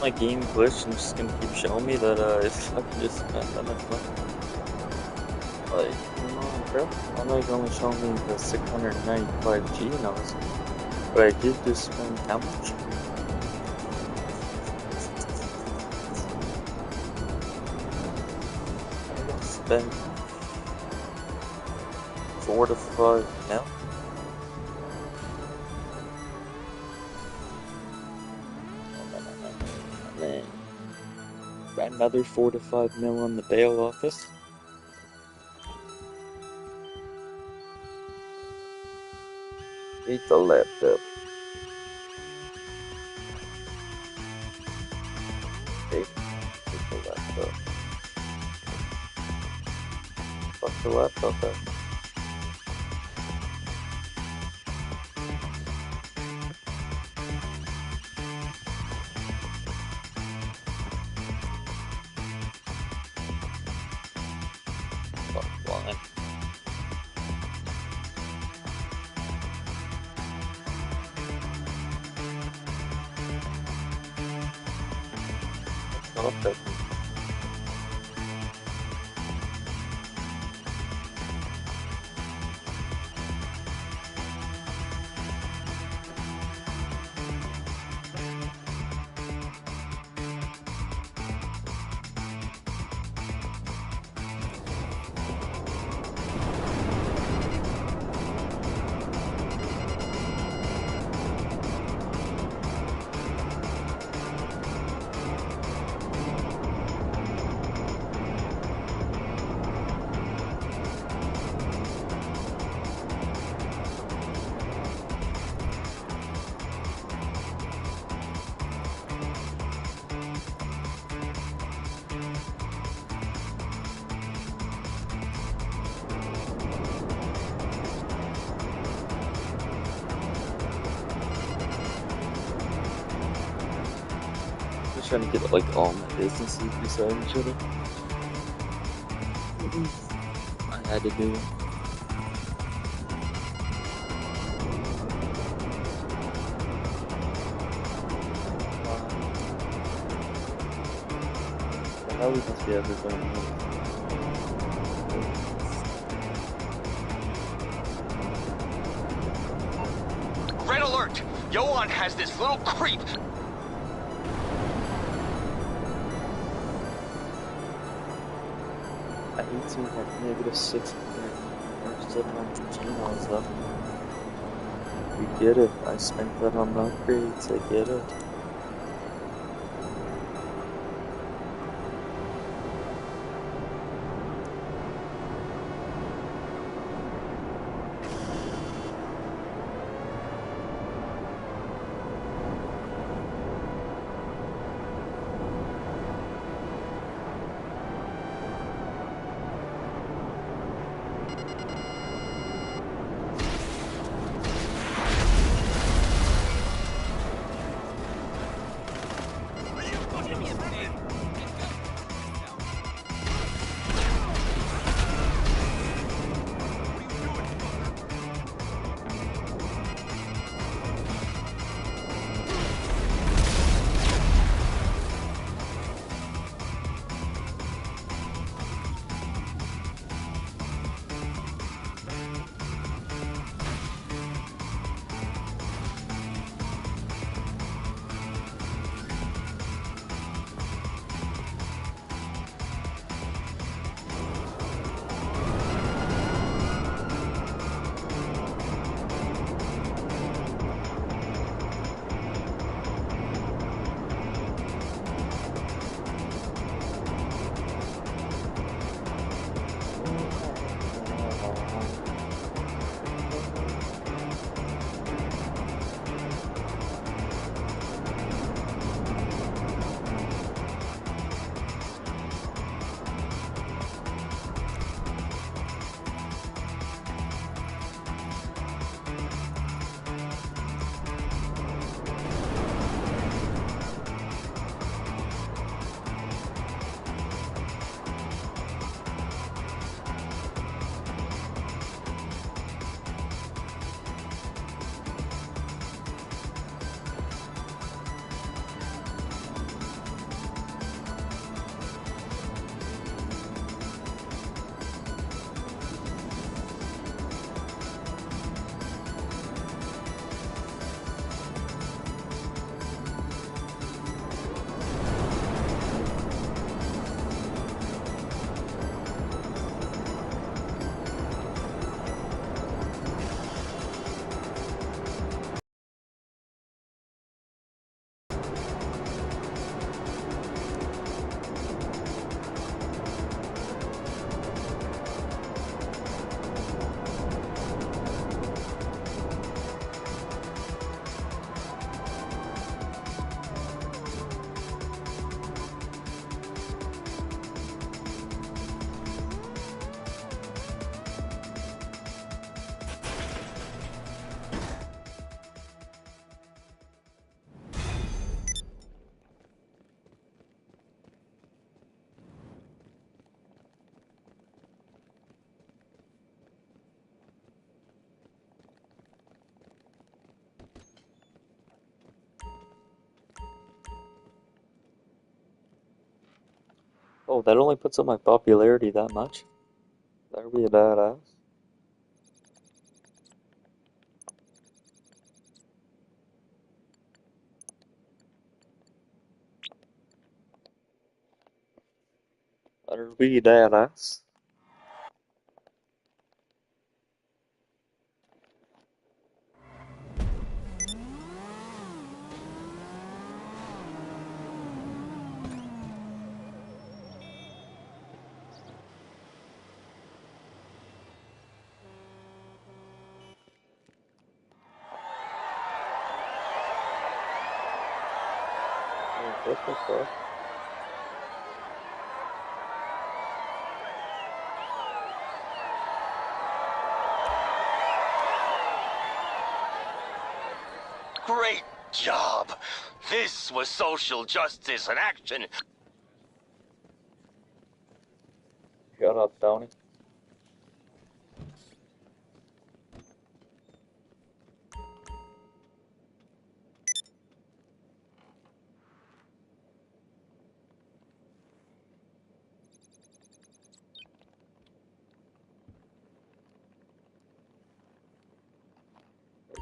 my game glitched and just gonna keep showing me that if I can just spend that much money. Like, come on, bro. I'm like only showing me the 695G and I was, but I did just spend how much? I spent 4 to 5 mil. And then another 4 to 5 mil on the bail office. Eat the laptop. Take the laptop. Fuck the laptop out. Fuck blind. Okay. Trying to get like all my businesses beside each other. I had to do it. How we must be everything. Red alert! Johan has this little creep. I hate to have negative 6 or 700 Gmails though. You get it. I spent that on upgrades. I get it. Oh, that only puts up my popularity that much? That would be a badass. That would be badass. Oh, what the fuck? Great job. This was social justice in action. Shut up, Tony.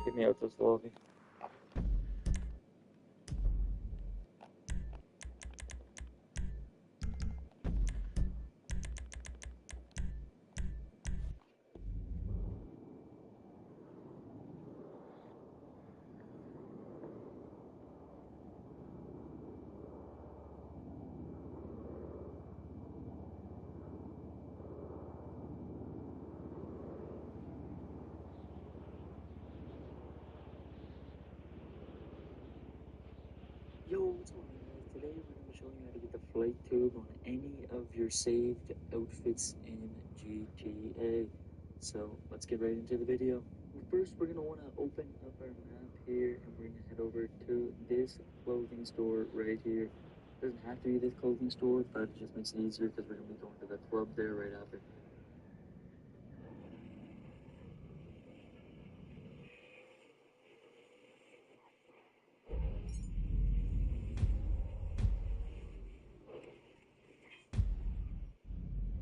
Get me out this lobby. Yo, what's going on, guys? Today we're going to be showing you how to get the flight tube on any of your saved outfits in GTA. So let's get right into the video. First, we're going to want to open up our map here, and we're going to head over to this clothing store right here. Doesn't have to be this clothing store, but it just makes it easier because we're going to be going to the club there right after.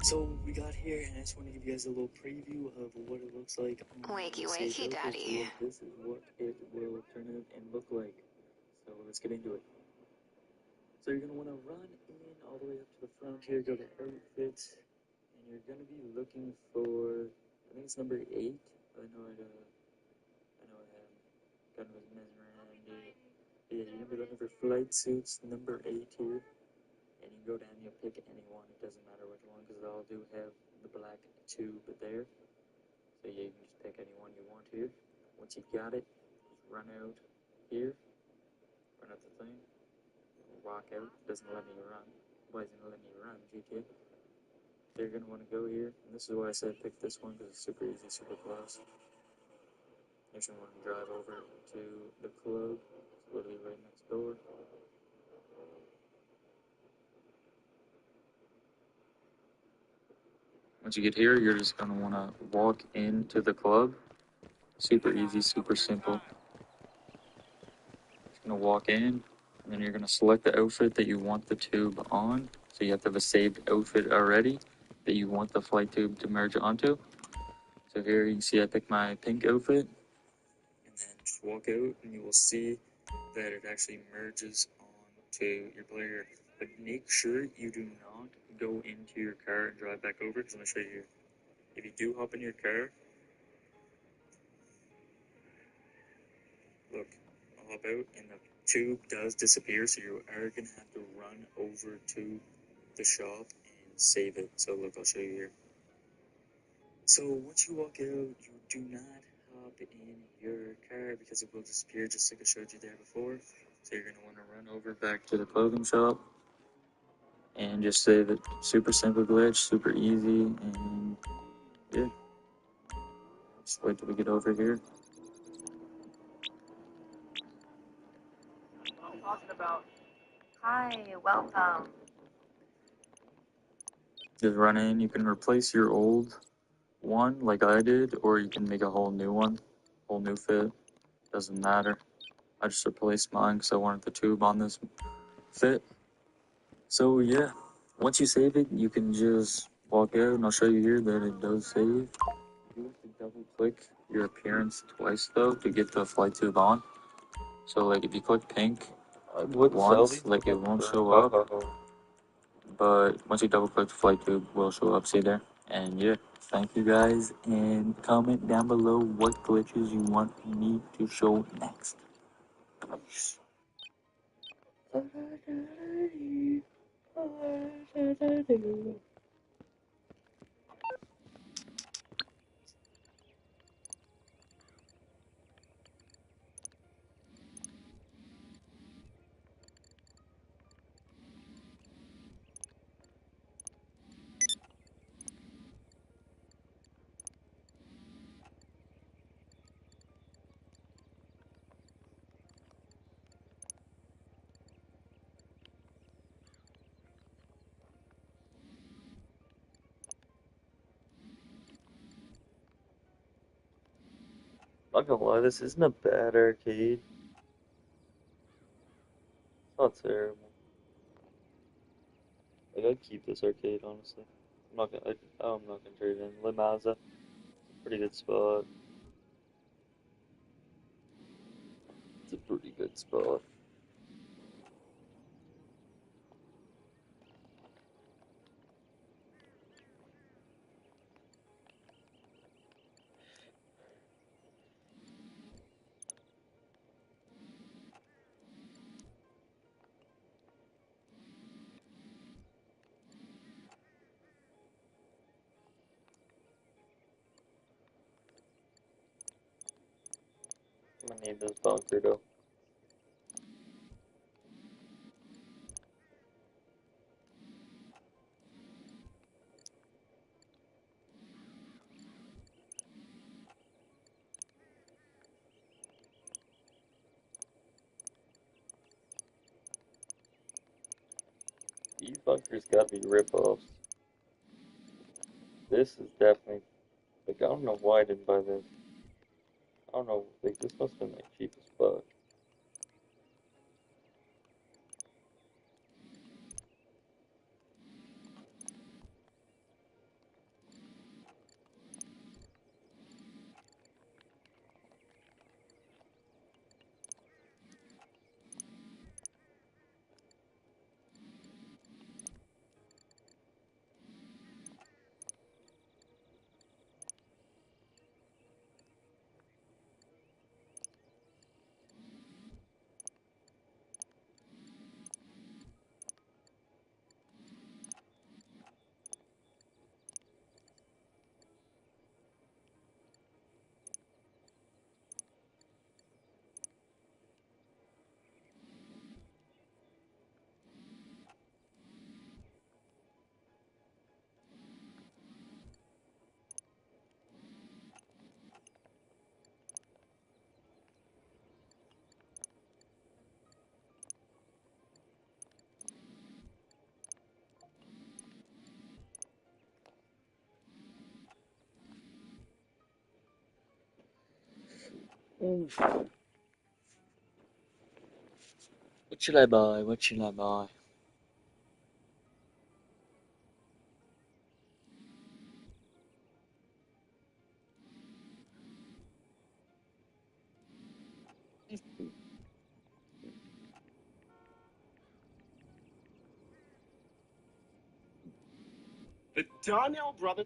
So we got here, and I just want to give you guys a little preview of what it looks like on Wakey, the saved wakey, outfits. daddy. Look, this is what it will turn out and look like. So let's get into it. So you're gonna want to run in all the way up to the front here, go to outfits, and you're gonna be looking for, I think it's number 8. I know I have kind of messing around here. Yeah, you're gonna be looking for flight suits number 8 here. And you go down, you pick any one, it doesn't matter which one, because they all do have the black tube there. So yeah, you can just pick any one you want here. Once you got it, just run out here, run out the thing, walk out. Doesn't let me run. Why isn't it letting me run, GTA? So you're going to want to go here, and this is why I said pick this one, because it's super easy, super close. You're just going to want to drive over to the club. It's literally right next door. Once you get here, you're just going to want to walk into the club. Super easy, super simple. Just going to walk in, and then you're going to select the outfit that you want the tube on. So you have to have a saved outfit already that you want the flight tube to merge onto. So here you can see I picked my pink outfit, and then just walk out, and you will see that it actually merges onto your player. But make sure you do not go into your car and drive back over, because I'm going to show you. If you do hop in your car, look, I'll hop out, and the tube does disappear, so you are going to have to run over to the shop and save it. So look, I'll show you here. So once you walk out, you do not hop in your car because it will disappear, just like I showed you there before. So you're going to want to run over back to the clothing shop and just save it. Super simple glitch, super easy, and yeah. Just wait till we get over here. Hi, welcome. Just run in. You can replace your old one like I did, or you can make a whole new one, whole new fit. Doesn't matter. I just replaced mine because I wanted the tube on this fit. So yeah, once you save it, you can just walk out, and I'll show you here that it does save. You have to double click your appearance twice though to get the flight tube on. So like if you click pink once, like it won't show up. But once you double click the flight tube, will show up. See there? And yeah, thank you guys, and comment down below what glitches you want me to show next. Not gonna lie, this isn't a bad arcade. It's not terrible. Like, I'd keep this arcade, honestly. I'm not gonna trade in. Limaza, pretty good spot. It's a pretty good spot. I'm gonna need this bunker though. These bunkers gotta be rip-offs. This is definitely, like, I don't know why I didn't buy this. I don't know, like, this must have been, like, cheap as fuck. Oof. What should I buy? What should I buy? The Donnell brother.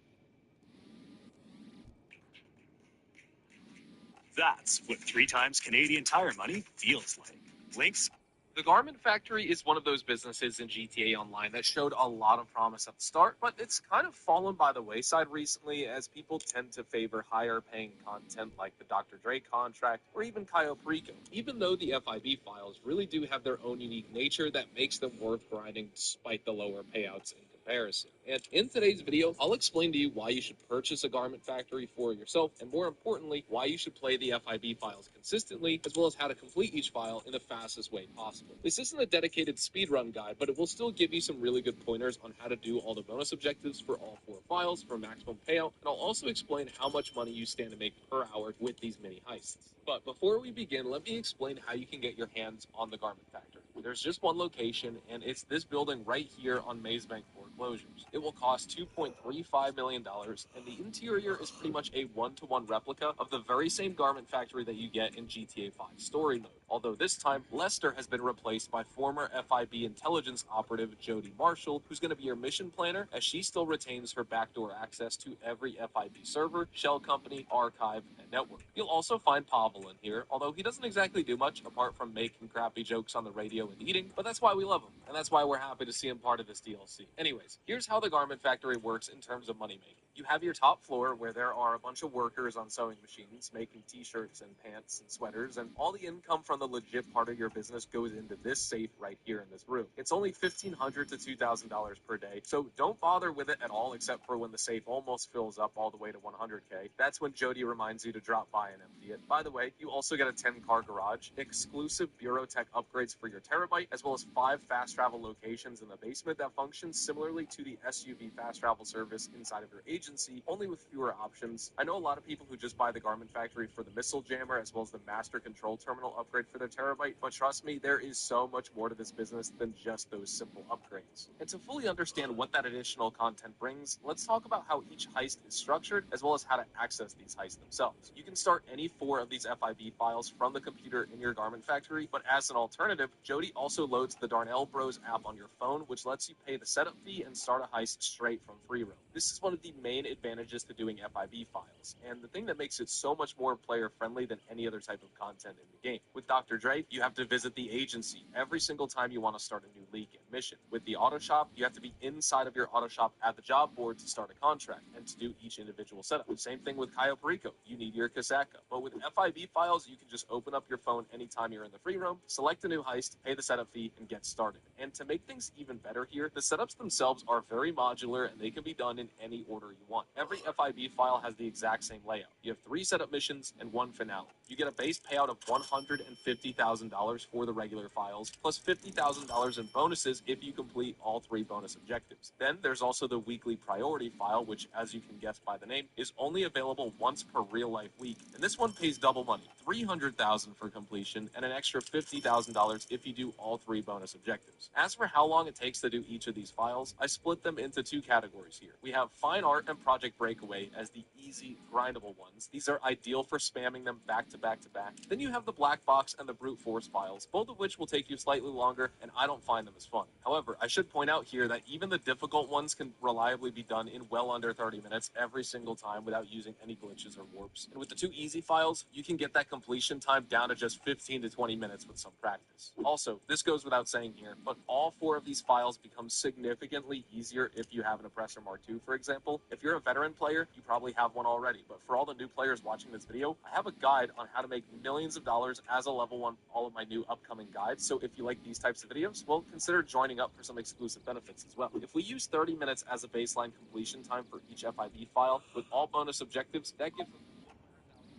That's what 3 times Canadian Tire money feels like. Links. The garment factory is one of those businesses in GTA Online that showed a lot of promise at the start, but it's kind of fallen by the wayside recently as people tend to favor higher paying content like the Dr. Dre contract or even Cayo Perico, even though the FIB files really do have their own unique nature that makes them worth grinding despite the lower payouts in comparison. And in today's video, I'll explain to you why you should purchase a garment factory for yourself, and more importantly, why you should play the FIB files consistently, as well as how to complete each file in the fastest way possible. This isn't a dedicated speedrun guide, but it will still give you some really good pointers on how to do all the bonus objectives for all 4 files for maximum payout, and I'll also explain how much money you stand to make per hour with these mini heists. But before we begin, let me explain how you can get your hands on the garment factory. There's just one location, and it's this building right here on Mazebank foreclosures. It will cost $2.35 million, and the interior is pretty much a one-to-one replica of the very same garment factory that you get in GTA 5 story mode. Although this time, Lester has been replaced by former FIB intelligence operative Jody Marshall, who's going to be your mission planner, as she still retains her backdoor access to every FIB server, shell company, archive, and network. You'll also find Pavel in here, although he doesn't exactly do much apart from making crappy jokes on the radio and eating, but that's why we love him, and that's why we're happy to see him part of this DLC. Anyways, here's how the garment factory works in terms of money making. You have your top floor where there are a bunch of workers on sewing machines making t-shirts and pants and sweaters, and all the income from the legit part of your business goes into this safe right here in this room. It's only $1,500 to $2,000 per day, so don't bother with it at all except for when the safe almost fills up all the way to 100K. That's when Jody reminds you to drop by and empty it. By the way, you also get a 10-car garage, exclusive Bureau Tech upgrades for your Terabyte, as well as 5 fast travel locations in the basement that function similarly to the SUV fast travel service inside of your agency, only with fewer options. I know a lot of people who just buy the garment factory for the missile jammer as well as the master control terminal upgrade for their Terabyte, but trust me, there is so much more to this business than just those simple upgrades. And to fully understand what that additional content brings, let's talk about how each heist is structured, as well as how to access these heists themselves. You can start any 4 of these FIB files from the computer in your garment factory, but as an alternative, Jody also loads the Darnell Bros app on your phone, which lets you pay the setup fee and start a heist straight from free roam. This is one of the main advantages to doing FIB files, and the thing that makes it so much more player-friendly than any other type of content in the game. With Dr. Dre, you have to visit the agency every single time you want to start a new league and mission. With the auto shop, you have to be inside of your auto shop at the job board to start a contract and to do each individual setup. Same thing with Cayo Perico, you need your Kasaka. But with FIB files, you can just open up your phone anytime you're in the free roam, select a new heist, pay the setup fee, and get started. And to make things even better here, the setups themselves are very modular and they can be done in any order you want. Every FIB file has the exact same layout. You have 3 setup missions and 1 finale. You get a base payout of $150,000 for the regular files, plus $50,000 in bonuses if you complete all 3 bonus objectives. Then there's also the weekly priority file, which, as you can guess by the name, is only available once per real-life week. And this one pays double money, $300,000 for completion, and an extra $50,000 if you do all 3 bonus objectives. As for how long it takes to do each of these files, I split them into 2 categories here. We have Fine Art and Project Breakaway as the easy, grindable ones. These are ideal for spamming them back to back to back. Then you have the Black Box and the Brute Force files, both of which will take you slightly longer, and I don't find them as fun. However, I should point out here that even the difficult ones can reliably be done in well under 30 minutes every single time without using any glitches or warps. And with the 2 easy files, you can get that completion time down to just 15 to 20 minutes with some practice. Also, this goes without saying here, but all 4 of these files become significantly easier if you have an Oppressor Mark II, for example. If you're a veteran player, you probably have one already, but for all the new players watching this video, I have a guide on how to make millions of dollars as a level 1, all of my new upcoming guides, so if you like these types of videos, well, consider joining up for some exclusive benefits as well. If we use 30 minutes as a baseline completion time for each FIB file, with all bonus objectives, that gives us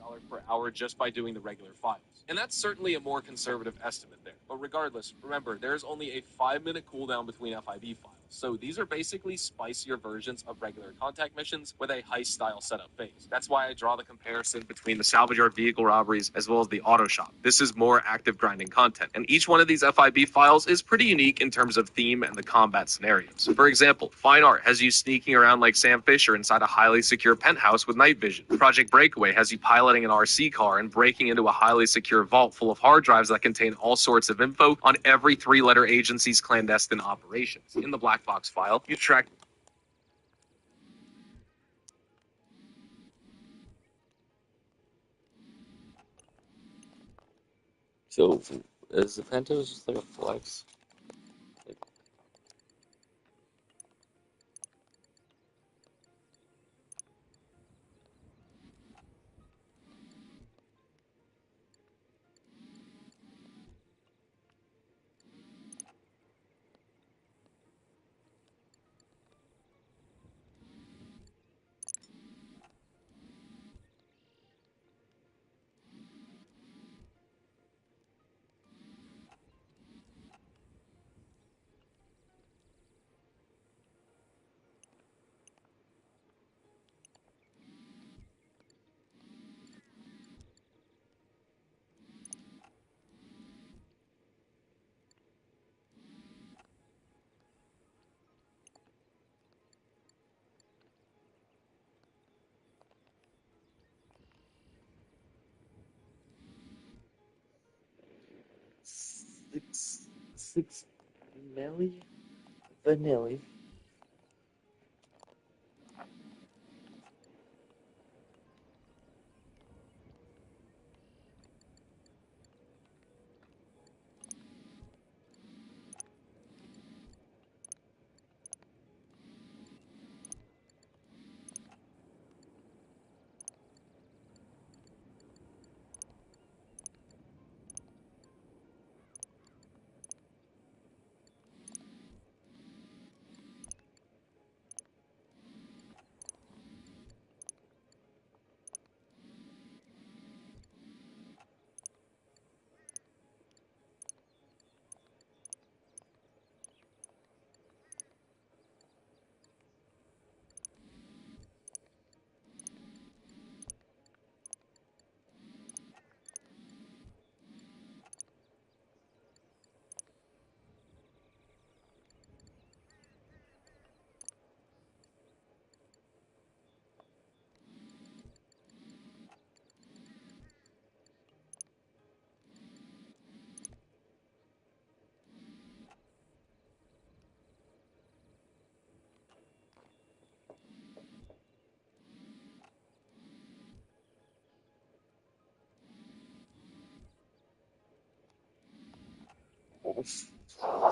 $100,000 per hour just by doing the regular files. And that's certainly a more conservative estimate there. But regardless, remember, there's only a 5-minute cooldown between FIB files. So these are basically spicier versions of regular contact missions with a heist-style setup phase. That's why I draw the comparison between the salvage yard vehicle robberies as well as the auto shop. This is more active grinding content. And each one of these FIB files is pretty unique in terms of theme and the combat scenarios. For example, Fine Art has you sneaking around like Sam Fisher inside a highly secure penthouse with night vision. Project Breakaway has you piloting an RC car and breaking into a highly secure vault full of hard drives that contain all sorts of info on every 3-letter agency's clandestine operations. In the Black Box file, you track So, is the Pantos just like a flex? 6 milli vanilli. I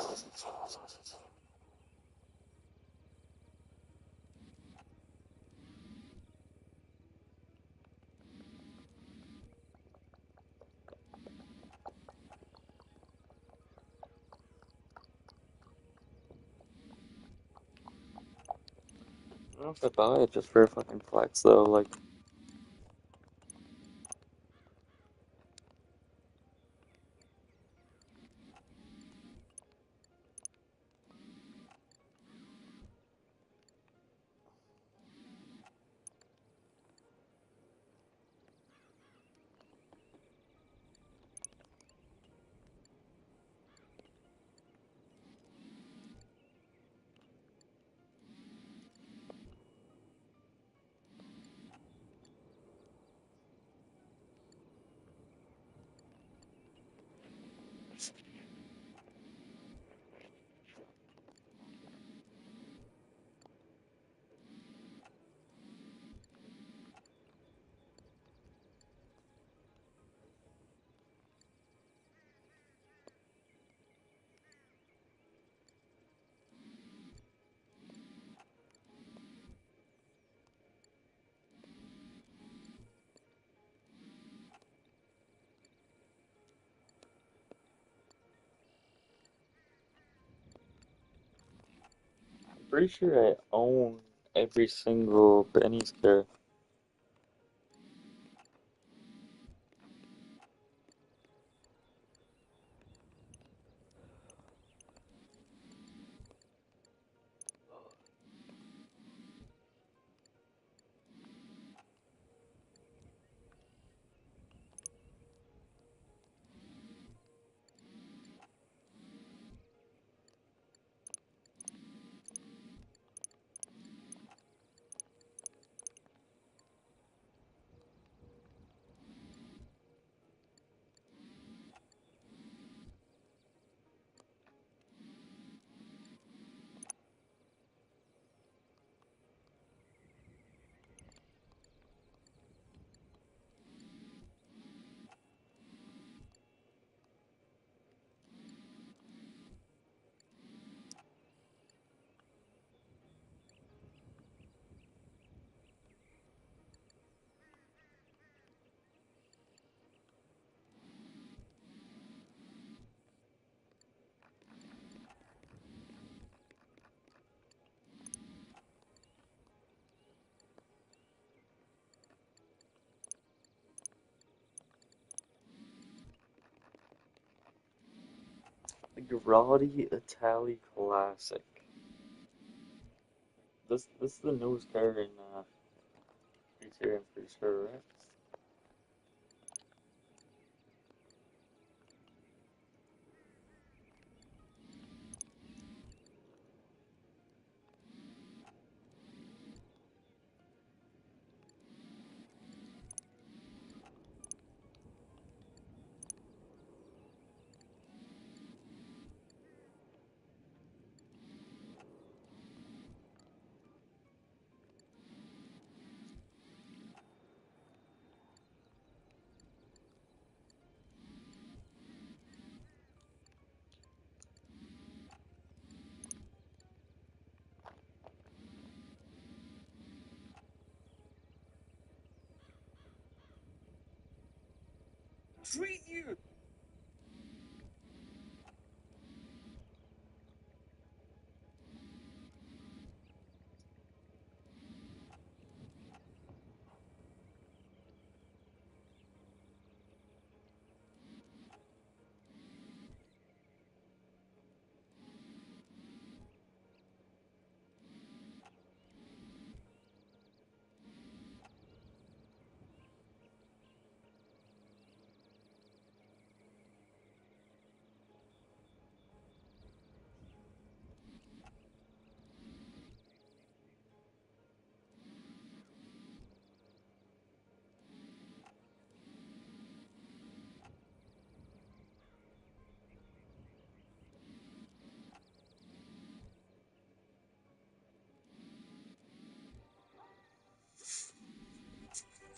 don't know if I buy it just for a fucking flex though, like. I'm pretty sure I own every single Benny's car. The Grotti Itali Classic. This is the newest car in GTA, I'm pretty sure, right? treat you.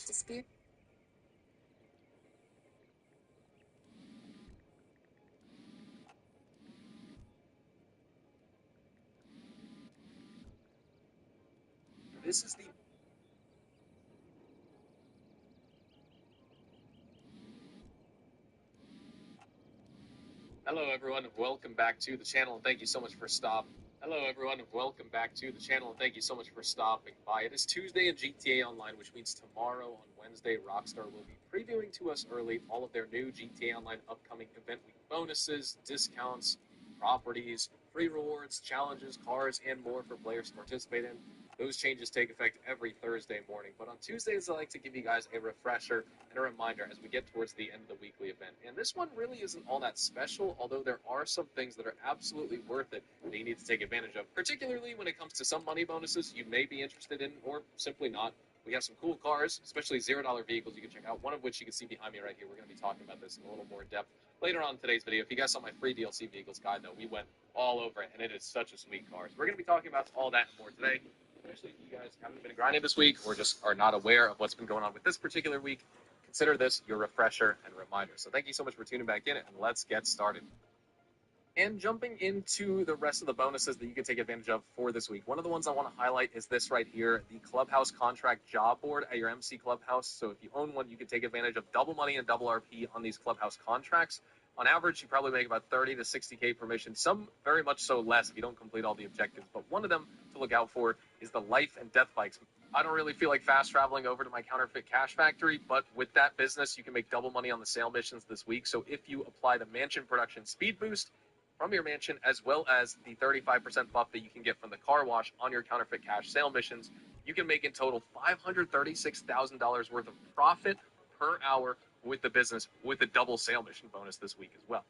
Dispute. This is the Hello everyone, welcome back to the channel, and thank you so much for stopping. Hello everyone, welcome back to the channel, and thank you so much for stopping by. It is Tuesday in GTA Online, which means tomorrow on Wednesday, Rockstar will be previewing to us early all of their new GTA Online upcoming event week bonuses, discounts, properties, free rewards, challenges, cars, and more for players to participate in. Those changes take effect every Thursday morning, but on Tuesdays I like to give you guys a refresher and a reminder as we get towards the end of the weekly event. And this one really isn't all that special, although there are some things that are absolutely worth it that you need to take advantage of, particularly when it comes to some money bonuses you may be interested in or simply not. We have some cool cars, especially $0 vehicles you can check out, one of which you can see behind me right here. We're going to be talking about this in a little more in depth later on in today's video. If you guys saw my free DLC vehicles guide, though, we went all over it, and it is such a sweet car. So we're going to be talking about all that and more today. Especially if you guys haven't been grinding this week or just are not aware of what's been going on with this particular week, consider this your refresher and reminder. So thank you so much for tuning back in, and let's get started. And jumping into the rest of the bonuses that you can take advantage of for this week, one of the ones I want to highlight is this right here, the Clubhouse Contract Job Board at your MC Clubhouse. So if you own one, you can take advantage of double money and double RP on these Clubhouse contracts. On average, you probably make about 30 to 60K per mission, some very much so less if you don't complete all the objectives. But one of them to look out for is the life and death bikes. I don't really feel like fast traveling over to my counterfeit cash factory, but with that business, you can make double money on the sale missions this week. So if you apply the mansion production speed boost from your mansion, as well as the 35% buff that you can get from the car wash on your counterfeit cash sale missions, you can make in total $536,000 worth of profit per hour with the business with a double sale mission bonus this week as well.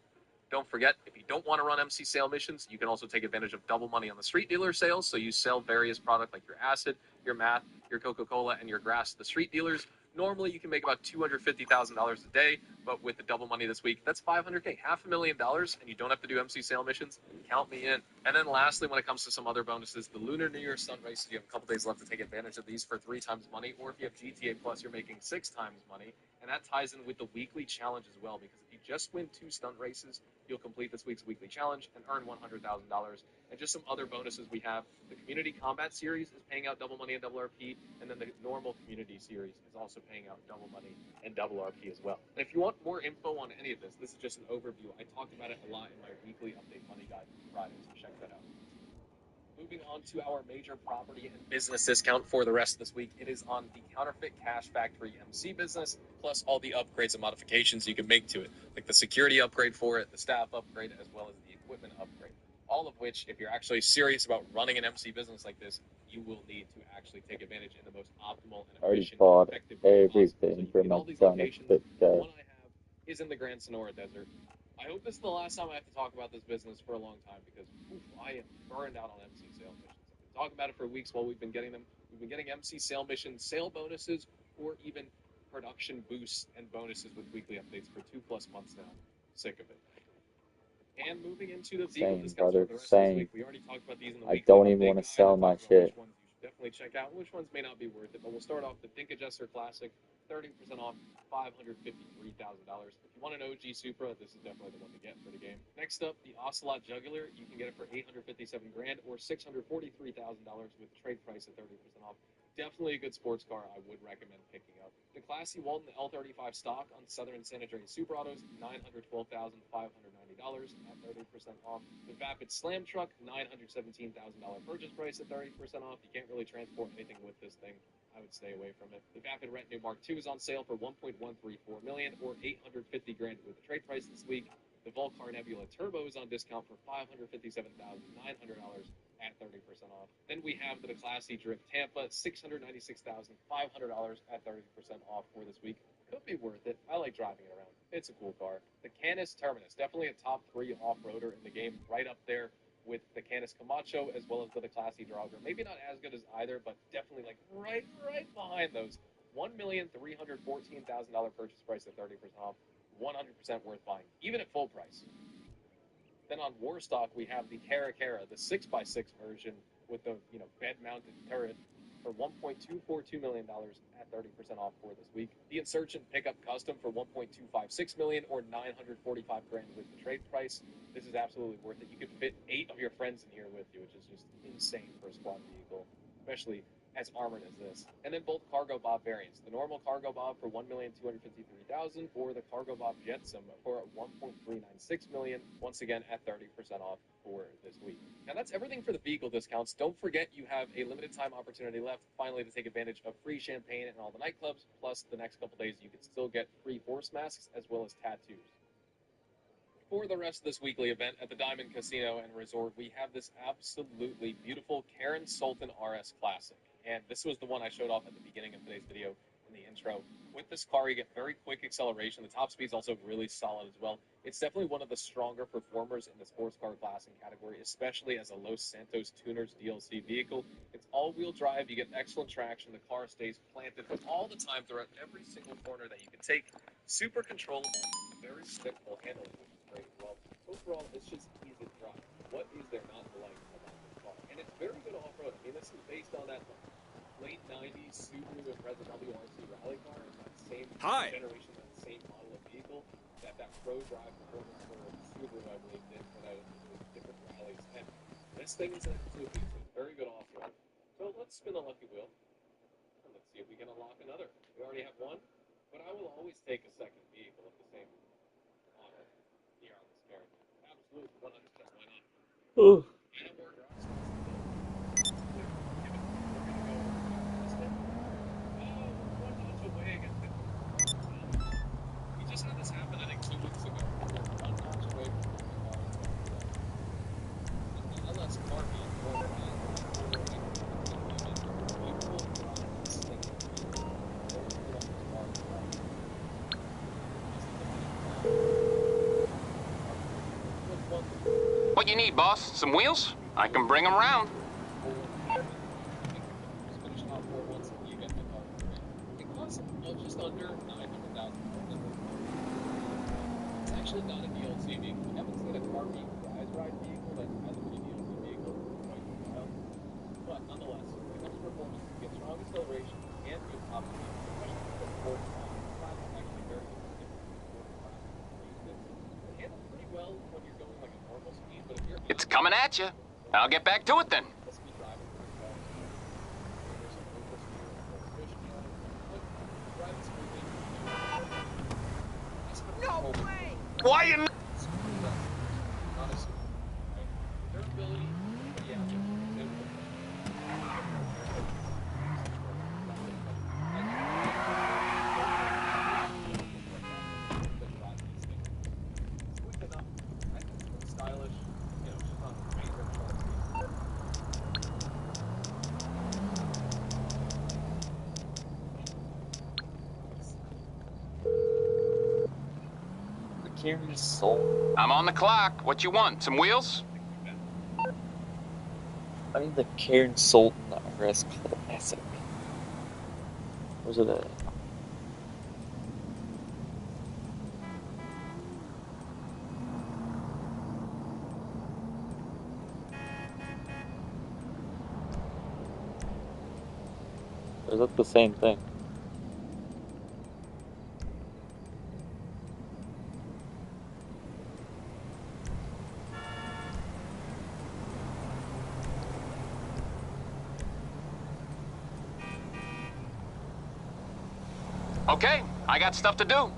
Don't forget, if you don't want to run MC sale missions, you can also take advantage of double money on the street dealer sales. So you sell various products like your acid, your meth, your Coca-Cola, and your grass to the street dealers. Normally, you can make about $250,000 a day, but with the double money this week, that's $500K, $500,000, and you don't have to do MC sale missions. Count me in. And then lastly, when it comes to some other bonuses, the Lunar New Year stunt races, you have a couple days left to take advantage of these for 3 times money, or if you have GTA Plus, you're making 6 times money, and that ties in with the weekly challenge as well, because if you just win 2 stunt races, you'll complete this week's weekly challenge and earn $100,000. And just some other bonuses we have. The Community Combat Series is paying out double money and double RP, and then the normal Community Series is also paying out double money and double RP as well. And if you want more info on any of this, this is just an overview. I talked about it a lot in my weekly update money guide for Friday, so check that out. Moving on to our major property and business discount for the rest of this week, it is on the Counterfeit Cash Factory MC business, plus all the upgrades and modifications you can make to it, like the security upgrade for it, the staff upgrade, as well as the equipment upgrade. All of which, if you're actually serious about running an MC business like this, you will need to actually take advantage in the most optimal and Already efficient bought and effective way possible. So everything you for can get my all these locations. benefit, The guys. one I have is in the Grand Sonora Desert. I hope this is the last time I have to talk about this business for a long time, because I am burned out on MC sale missions. I've been talking about it for weeks while we've been getting them. We've been getting MC sale missions, sale bonuses, or even production boosts and bonuses with weekly updates for 2+ months now. Sick of it. And moving into the vehicle Same, discounts brother, for the rest of same. this week. We already talked about these in the I weekly don't even update want to guide. sell I my talked about shit. which ones you should definitely check out and which ones may not be worth it. But we'll start off the Dink Adjuster Classic, 30% off, $553,000. If you want an OG Supra, this is definitely the one to get for the game. Next up, the Ocelot Jugular. You can get it for $857,000 or $643,000 with trade price at 30% off. definitely a good sports car I would recommend picking up. The classy Walton L35 stock on Southern San Andreas Super Autos, $912,590 at 30% off. The Vapid Slam Truck, $917,000 purchase price at 30% off. You can't really transport anything with this thing. I would stay away from it. The Vapid Retinue Mark II is on sale for $1.134 million or $850,000 with the trade price this week. The Volcar Nebula Turbo is on discount for $557,900 at 30% off. Then we have the Classy Drift Tampa, $696,500 at 30% off for this week. Could be worth it. I like driving it around. It's a cool car. The Canis Terminus, definitely a top 3 off-roader in the game, right up there with the Canis Camacho as well as the Classy Drogger. Maybe not as good as either, but definitely like right behind those. $1,314,000 purchase price at 30% off. 100% worth buying, even at full price. Then on Warstock, we have the Cara, the 6x6 version with the bed-mounted turret for $1.242 million at 30% off for this week. The Insurgent Pickup Custom for $1.256 million or $945,000 with the trade price. This is absolutely worth it. You could fit 8 of your friends in here with you, which is just insane for a squad vehicle, especially as armored as this. And then both Cargo Bob variants. The normal Cargo Bob for $1,253,000 or the Cargo Bob Jetsam for $1.396 million, once again at 30% off for this week. Now that's everything for the vehicle discounts. Don't forget you have a limited time opportunity left finally to take advantage of free champagne and all the nightclubs, plus the next couple days you can still get free horse masks as well as tattoos. For the rest of this weekly event at the Diamond Casino and Resort, we have this absolutely beautiful Karen Sultan RS Classic. And this was the one I showed off at the beginning of today's video in the intro. With this car, you get very quick acceleration. The top speed is also really solid as well. It's definitely one of the stronger performers in the sports car classing category, especially as a Los Santos Tuners DLC vehicle. It's all-wheel drive. You get excellent traction. The car stays planted all the time throughout every single corner that you can take. Super controllable, very stiff while handling, which is great as well. Overall, it's just easy to drive. What is there not to like about this car? And it's very good off-road. I mean, this is based on that late 90s Subaru Impreza WRC rally car. It's that same generation, that same model of vehicle that Pro Drive performance for Subaru, I believe, did for those different rallies. And this thing is an absolute beast. It's very good off-road. So let's spin the lucky wheel. And let's see if we can unlock another. We already have one, but I will always take a second vehicle of the same model here on this character. Absolutely, 100%. Why not? And more drive. We just had this happen, I think, 2 weeks ago. We're 1 notch away from the LS car being more What you need, boss? Some wheels? I can bring them round. Just under $900,000. It's actually not a DLC vehicle. We haven't seen a car being ride vehicle that has a DLC vehicle for quite a while. But nonetheless, when it comes to performance, you get strong acceleration and good top speed, especially for the sport class. It's actually very different from sport class. It handles pretty well when you're going like a normal speed, but if you're It's coming at you. I'll get back to it then. No way! Why you... Karen Sultan. I'm on the clock. What you want? Some wheels? I need the Karen Sultan RS Classic. Where's it at? Or is that the same thing? Okay, I got stuff to do.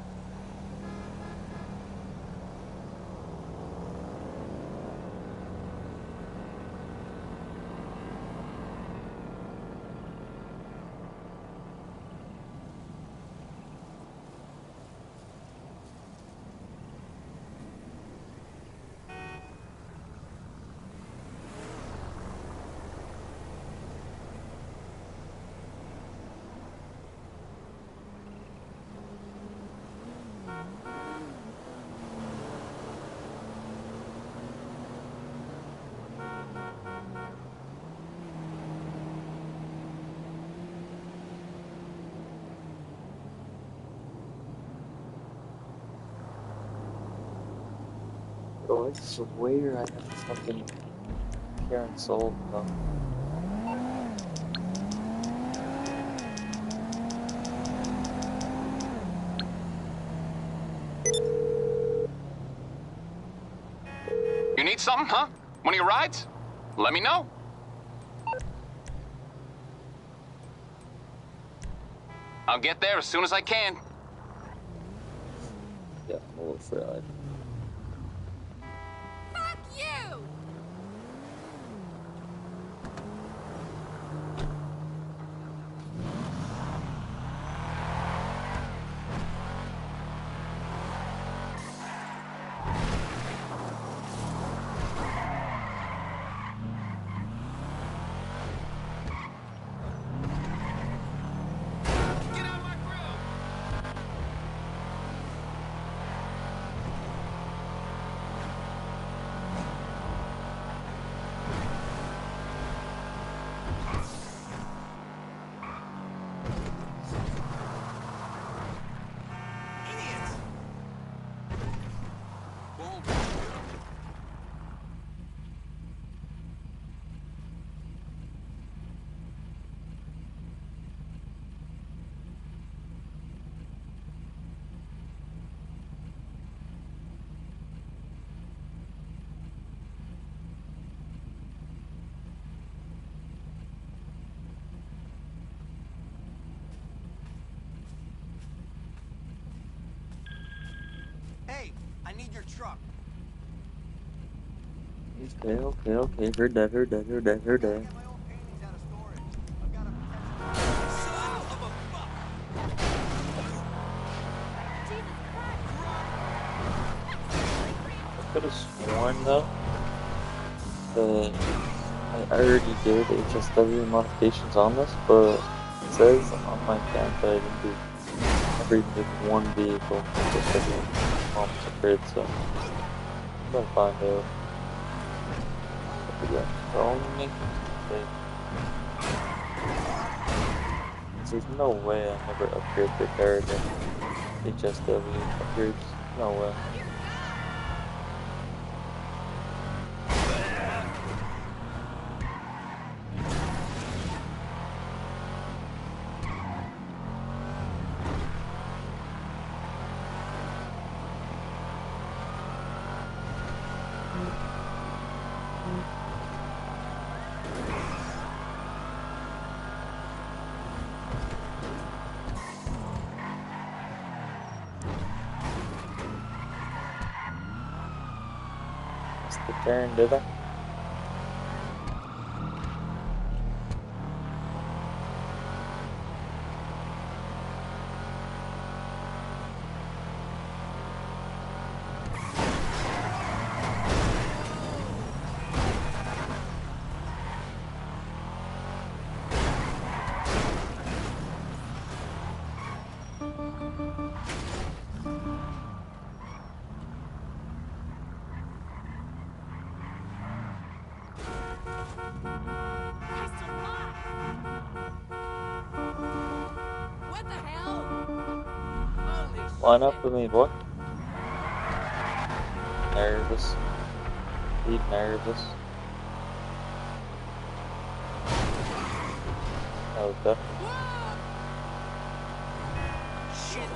Oh, I swear I had fucking Karen sold though. You need something, huh? One of your rides? Let me know. I'll get there as soon as I can. Yeah, I'm a little fried. Fuck you! Hey, I need your truck. Okay. Heard that. I gotta get my old paintings out of storage. I've got a potential... Son of a fuck! Jesus Christ! I could have sworn though that I already did HSW modifications on this, but it says on my account that I didn't do never even did one vehicle HSW on the grid, so I'm gonna find out. If they're only making mistakes. There's no way I never upgrade the card in HSW upgrades. No way. It's the turn, did I? You're still alive! What the hell? Holy Line up shit! with me, boy. Nervous. Be nervous. Okay. Shit!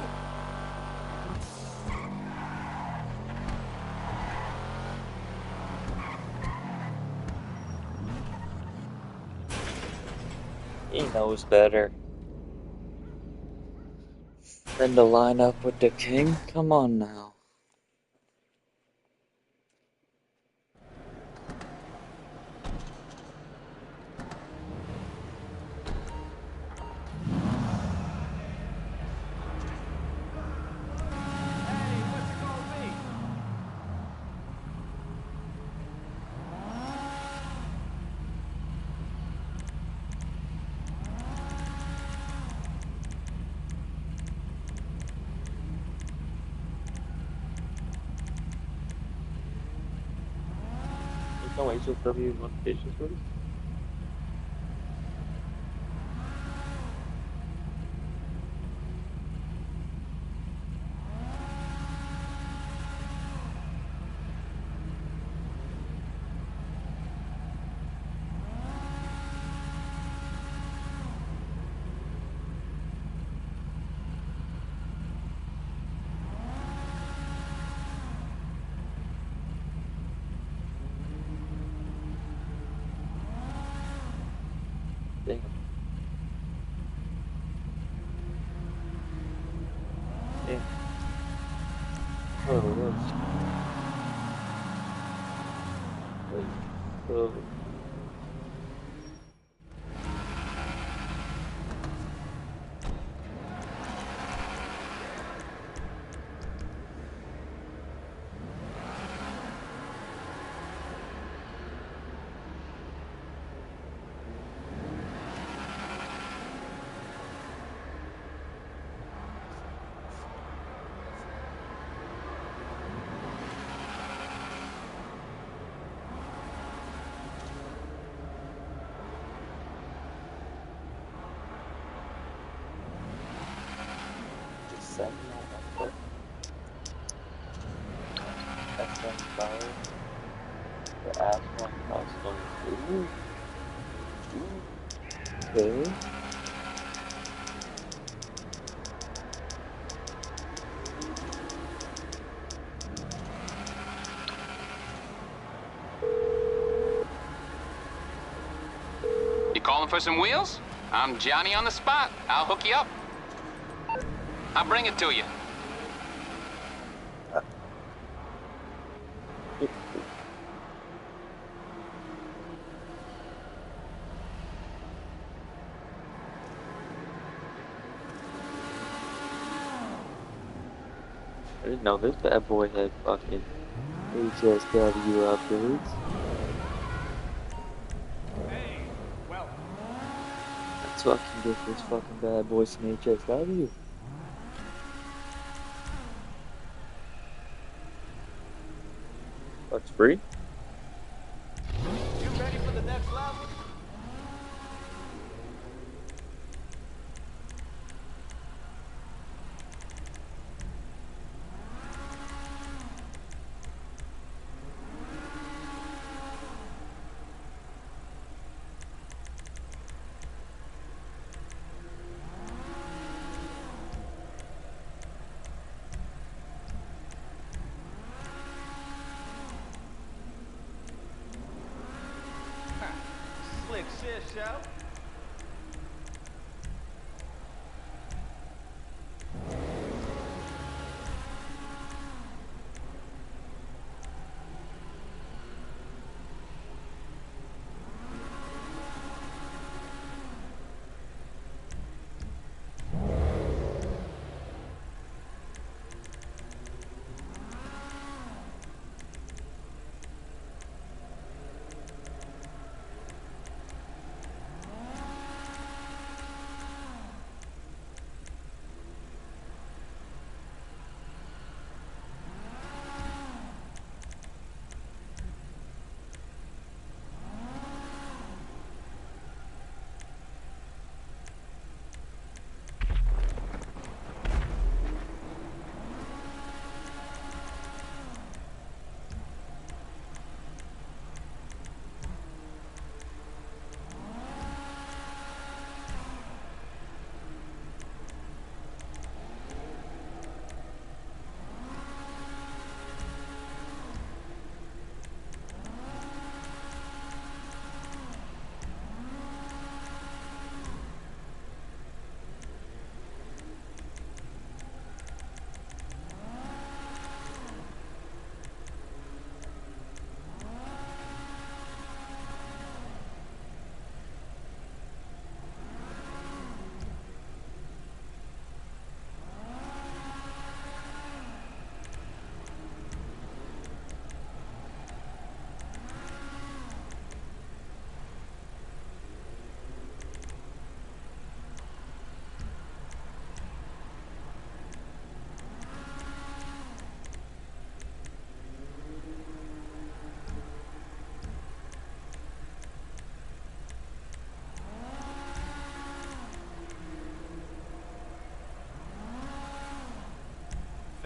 He knows better. Then to line up with the king? Come on now. Hey, what's it gonna be? There's no HSW notifications for this? Damn. Damn. Oh, it was. Wait. Oh. Just setting that up. SM5. The ass one costume. Ooh. Ooh. Okay. You calling for some wheels? I'm Johnny on the spot. I'll hook you up. I'll bring it to you. I didn't know this bad boy had fucking HSW upgrades. Hey, welcome. Let's fucking get this fucking bad boy some HSW. That's free? You ready for the next level? Slick shit, show.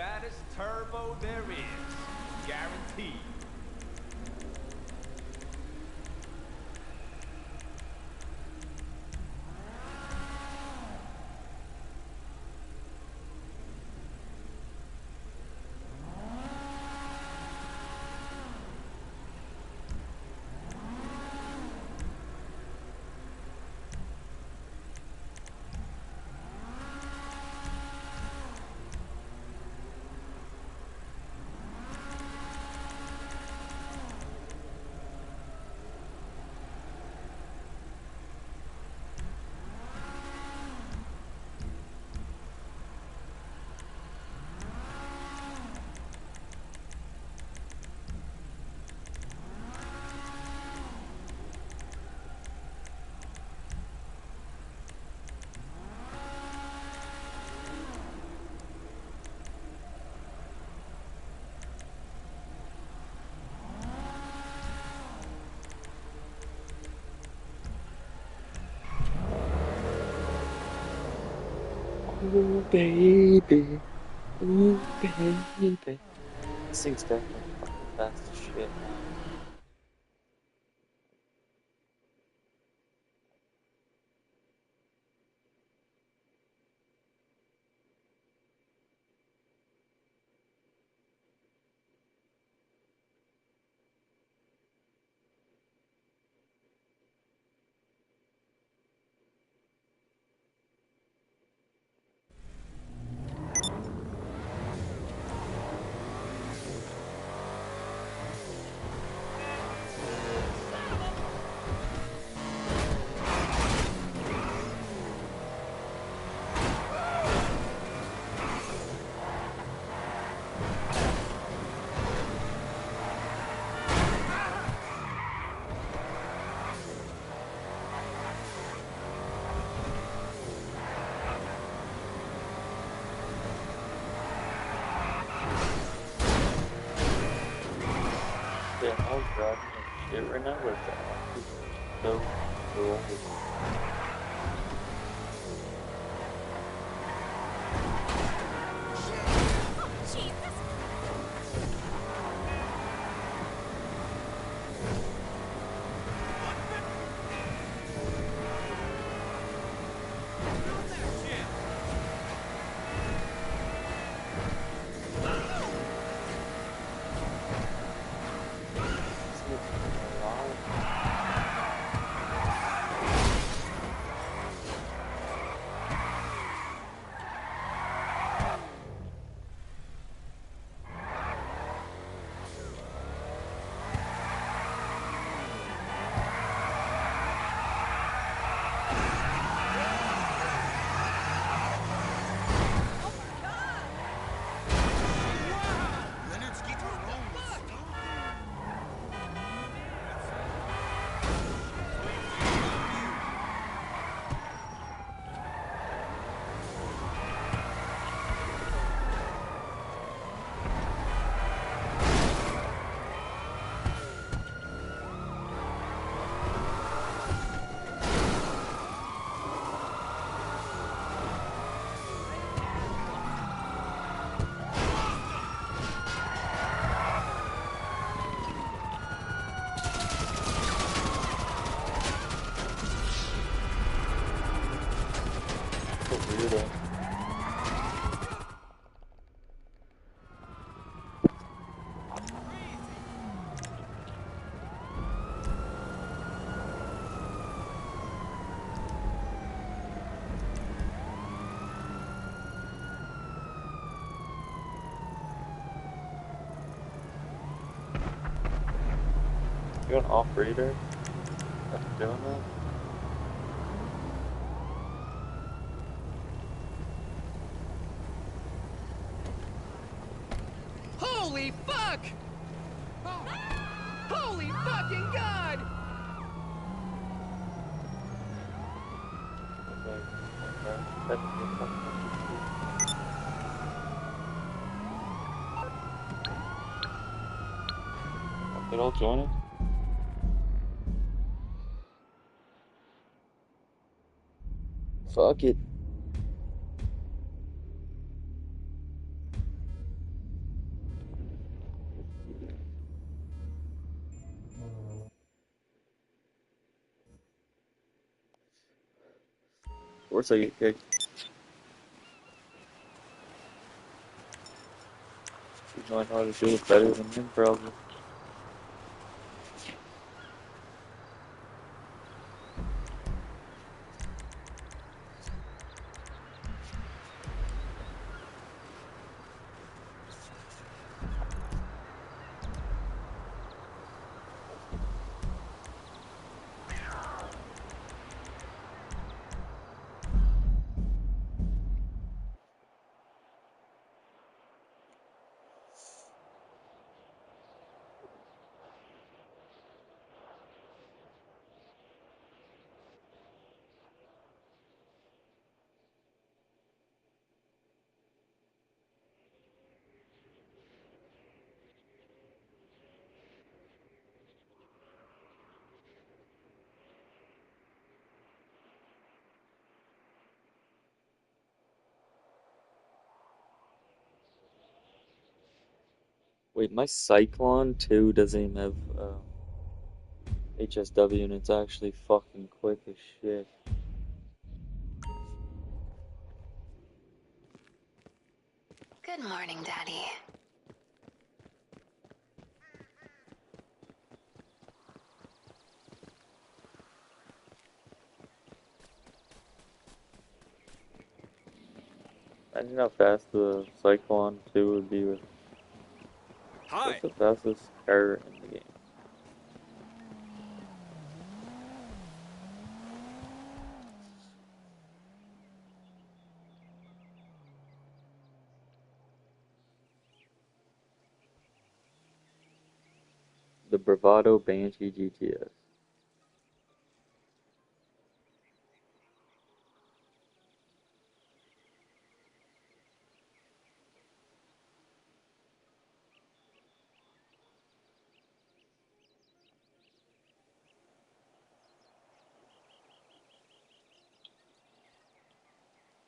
fattest turbo there is. Guaranteed. Ooh, baby. Ooh, baby. This thing's definitely fucking fast as shit, man. Yeah, I was driving like shit right now, but it's so cool. Oh, Jesus! Leonard's guitar alone was So weirdo. You're an operator after doing that? Holy fuck! Holy fucking god! Okay, okay, I'll join it. Fuck it. course I get kicked. You know I know how to do it better than him, probably. Wait, my Cyclone 2 doesn't even have HSW and it's actually fucking quick as shit. Good morning, Daddy. Imagine how fast the Cyclone 2 would be with. What's the fastest car in the game? The Bravado Banshee GTS.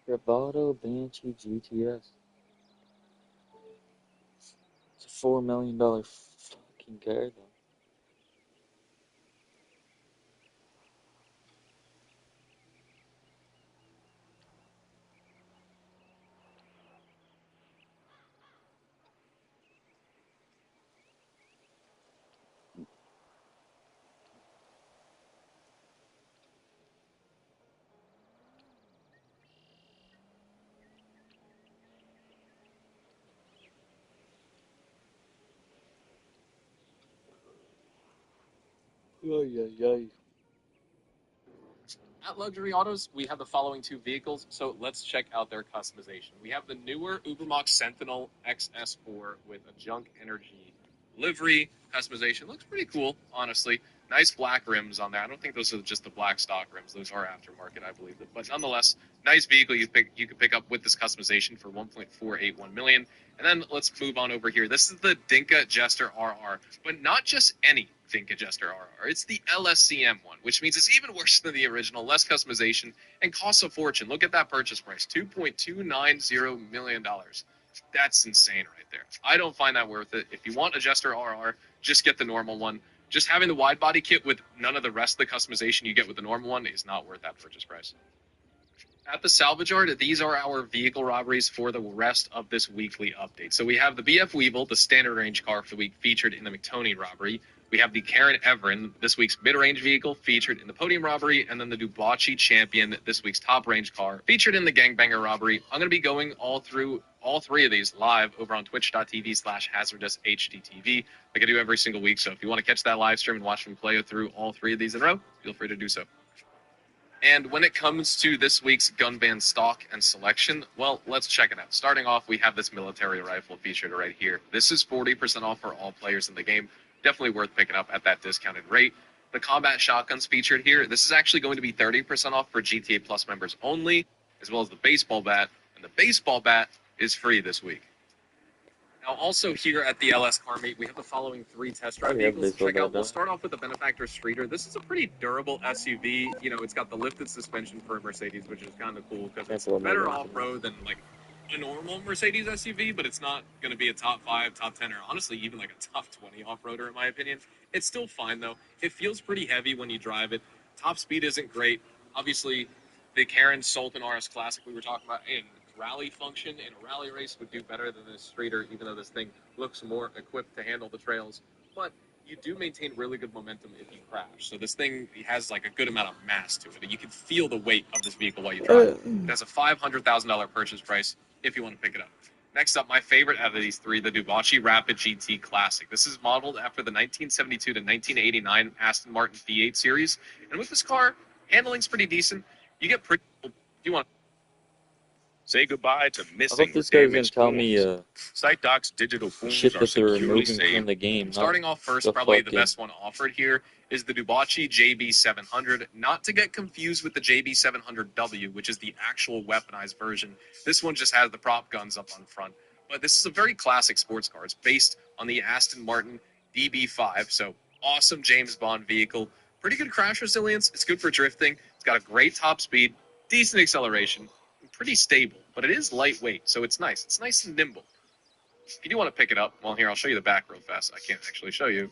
Bravado Banshee GTS. It's a $4 million fucking car, though. Ay, ay, ay. At Luxury Autos, we have the following two vehicles, so let's check out their customization. We have the newer Ubermax Sentinel XS4 with a Junk Energy livery customization. Looks pretty cool, honestly. Nice black rims on there. I don't think those are just the black stock rims. Those are aftermarket, I believe. But nonetheless, nice vehicle you can pick up with this customization for $1.481 million. And then let's move on over here. This is the Dinka Jester RR, but not just any Dinka Jester RR. It's the LSCM one, which means it's even worse than the original, less customization, and costs a fortune. Look at that purchase price, $2.290 million. That's insane right there. I don't find that worth it. If you want a Jester RR, just get the normal one. Just having the wide body kit with none of the rest of the customization you get with the normal one is not worth that purchase price. At the salvage yard, these are our vehicle robberies for the rest of this weekly update. So we have the BF Weevil, the standard range car for the week, featured in the McToney robbery. We have the Karen Everin, this week's mid-range vehicle, featured in the podium robbery, and then the Dubauchi Champion, this week's top-range car, featured in the Gangbanger robbery. I'm going to be going all through all three of these live over on twitch.tv/hazardoushdtv, like I do every single week. So if you want to catch that live stream and watch me play through all three of these in a row, feel free to do so. And when it comes to this week's gun ban stock and selection, well, let's check it out. Starting off, we have this military rifle featured right here. This is 40% off for all players in the game. Definitely worth picking up at that discounted rate. The combat shotguns featured here, this is actually going to be 30% off for GTA Plus members only, as well as the baseball bat. And the baseball bat is free this week. Now, also here at the LS Car Meet, we have the following three test drive vehicles to check out. We'll start off with the Benefactor Streeter. This is a pretty durable SUV. You know, it's got the lifted suspension for a Mercedes, which is kind of cool because it's better off-road than, like, a normal Mercedes SUV, but it's not going to be a top 5, top 10, or honestly even like a top 20 off-roader in my opinion. It's still fine, though. It feels pretty heavy when you drive it. Top speed isn't great. Obviously, the Karen Sultan RS Classic we were talking about in rally function in a rally race would do better than this streeter, even though this thing looks more equipped to handle the trails. But you do maintain really good momentum if you crash. So this thing has like a good amount of mass to it. And you can feel the weight of this vehicle while you drive it. It has a $500,000 purchase price if you want to pick it up. Next up, my favorite out of these three, the Dubachi Rapid GT Classic. This is modeled after the 1972 to 1989 Aston Martin V8 series. And with this car, handling's pretty decent. You get pretty... Do you want Say goodbye to I missing hope or this guy's gonna damaged tell me forms. SiteDoc's digital forms shit are that they're securely removing from saved. the game. Starting Not off first, the probably the fucking best one offered here is the Dubachi JB700, not to get confused with the JB700W, which is the actual weaponized version. This one just has the prop guns up on front. But this is a very classic sports car. It's based on the Aston Martin DB5, so awesome James Bond vehicle. Pretty good crash resilience. It's good for drifting. It's got a great top speed, decent acceleration, and pretty stable. But it is lightweight, so it's nice. It's nice and nimble. If you do want to pick it up, well, here, I'll show you the back real fast. I can't actually show you.